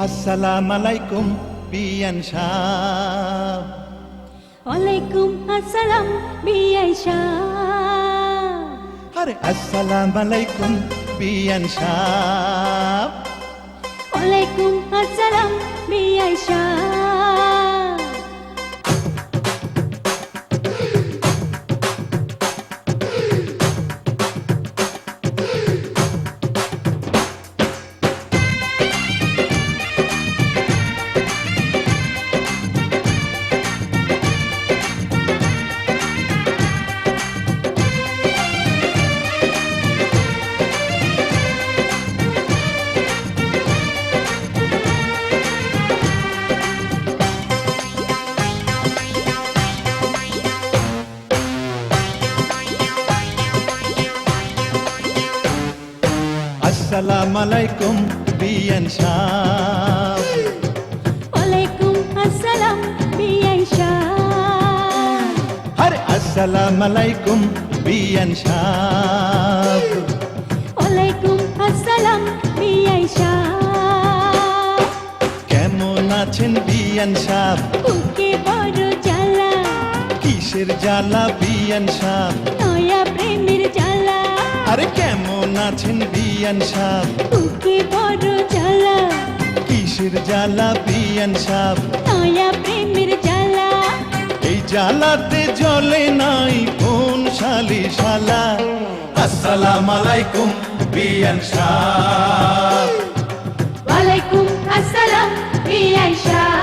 আসসালামু আলাইকুম বিয়ান সাহেব। ওয়ালাইকুম আসসালাম বিআই সাহেব। আরে আসসালামু আলাইকুম বিয়ান সাহেব। ওয়ালাইকুম আসসালাম বিআই সাহেব। আসসালামু আলাইকুম বিয়ান সাহেব। ওয়ালাইকুম আসসালাম বিআই সাহেব। আরে আসসালামু আলাইকুম বিয়ান সাহেব। ওয়ালাইকুম আসসালাম বিআই সাহেব। কেমন আছেন বিয়ান সাহেব? বুকে বড় জ্বালা, কিসের জ্বালা বিয়ান সাহেব? নয়া প্রেমের জ্বালা। আরে কেমন আছেন বিয়ান সাহেব? বুকে বড় জ্বালা, কিসের জ্বালা বিয়ান সাহেব? নয়া প্রেমের জ্বালা। এই জ্বালাতে জ্বলে নাই কোন শালি শালা। আসসালামু আলাইকুম বিয়ান সাহেব। ওয়ালাইকুম আসসালাম বিআই সাহেব।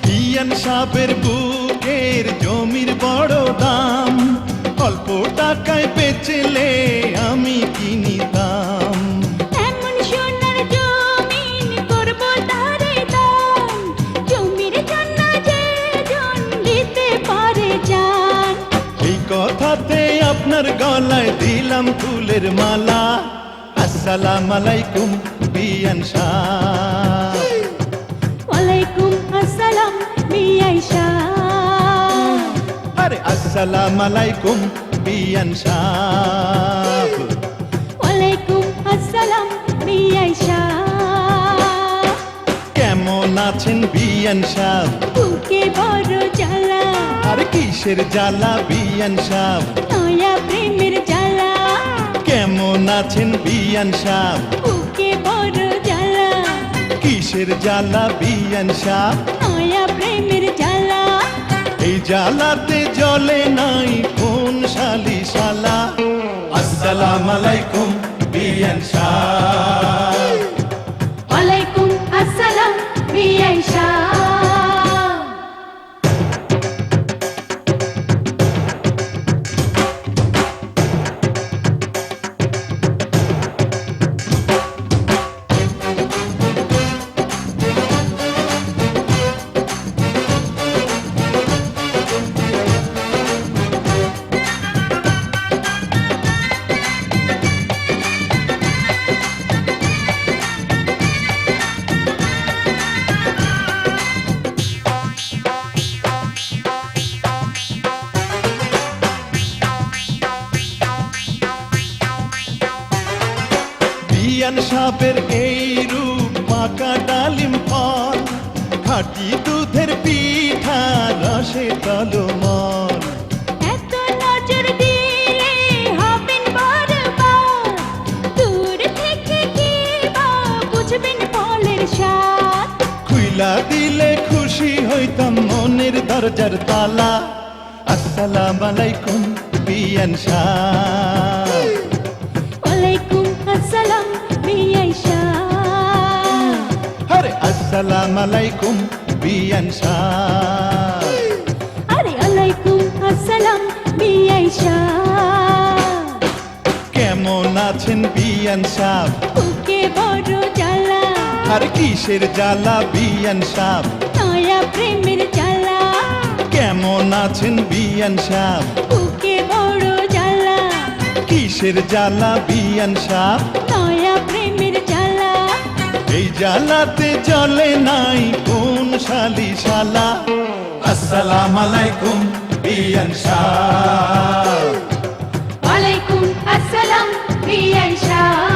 বিয়ান সাহেবের বুকের জমির বড় দাম, অল্প টাকায় বেচলে আমি কিনিতাম। এমন সোনার জমিন করব তারে দান, জমির জন্য যে জন দিতে পারে জান। এই কথাতে আপনার গলায় দিলাম ফুলের মালা। আসসালামু আলাইকুম বিয়ান সাহেব। ওয়ালাইকুম আসসালাম বিআই সাহেব। আরে আসসালামু আলাইকুম বিয়ান সাহেব। ওয়ালাইকুম আসসালাম বিআই সাহেব। কেমন আছেন বিয়ান সাহেব? বুকে বড় জ্বালা, আরে কিসের জ্বালা বিয়ান সাহেব? নয়া প্রেমের জ্বালা। কেমন আছেন বিয়ান সাহেব? বুকে বড় জ্বালা, কিসের জ্বালা বিয়ান সাহেব? নয়া প্রেমের জ্বালা। এই জ্বালাতে জ্বলে নাই কোন শালি শালা। আসসালামু আলাইকুম বিয়ান সাহেব। ওয়ালাইকুম আসসালাম বিআই সাহেব। বিয়ান সাহেবের এই রূপ পাকা ডালিম ফল, খাঁটি দুধের পিঠা রসে টলমল। এত নজর দিলে হবেন বারবার, দূর থেকে কি বা বুঝবেন ফলের স্বাদ। খুইলা দিলে খুশি হইতাম মনের দরজার তালা। আসসালামু আলাইকুম বিয়ান সাহেব। ওয়ালাইকুম আসসালাম বিআই সাহেব। আরে আসসালামু আলাইকুম বিয়ান সাহেব। আরে ওয়ালাইকুম আসসালাম বিআই সাহেব কেমন আছেন বিয়ান সাহ? বুকে বড় জ্বালা আর কিসের জ্বালা বিয়ান সাহ? নয়া প্রেমের জ্বালা কেমন আছেন বিয়ান সাহ? বুকে বড় জ্বালা কিসের জ্বালা বিয়ান সাহ? নয়া প্রেমের জ্বালা এই জ্বালাতে জ্বলে নাই কোন শালা। আসসালাম আলাইকুম বিয়ান সাহ। ওয়ালাইকুম আসসালাম বিআই সাহেব